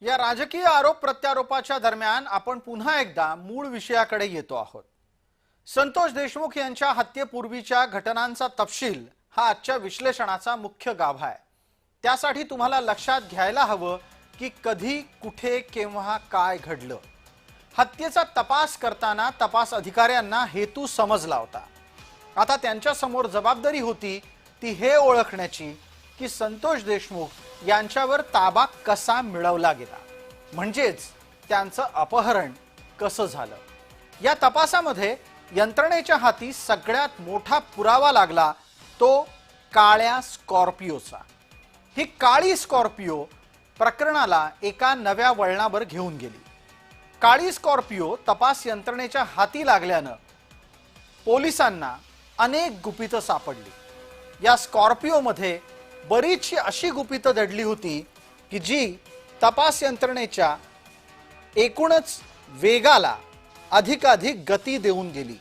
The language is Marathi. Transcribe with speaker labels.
Speaker 1: या राजकीय आरोप प्रत्यारोपाच्या दरम्यान आपण पुन्हा एकदा मूळ विषयाकडे येतो आहोत। संतोष देशमुख यांच्या हत्येपूर्वीच्या घटनांचा तपशील हा आजच्या विश्लेषणाचा मुख्य गाभा आहे। त्यासाठी तुम्हाला लक्षात घ्यायला हवं की कधी कुठे केव्हा काय घडलं। हत्येचा तपास करताना तपास अधिकाऱ्यांना हेतू समजला होता। आता त्यांच्या समोर जबाबदारी होती ती हे ओळखण्याची की संतोष देशमुख यांच्यावर ताबा कसा मिळवला गेला, म्हणजेच त्यांचं अपहरण कसं झालं। या तपासामध्ये यंत्रणेच्या हाती सगळ्यात मोठा पुरावा लागला तो काळ्या स्कॉर्पिओचा। ही काळी स्कॉर्पिओ प्रकरणाला एका नव्या वळणावर घेऊन गेली। काळी स्कॉर्पिओ तपास यंत्रणेच्या हाती लागल्यानं पोलिसांना अनेक गुपितं सापडली। या स्कॉर्पिओमध्ये बरीचशी अशी गुपितं दडली होती की जी तपास यंत्रणेच्या एकूणच वेगाला अधिकाधिक गती देऊन गेली।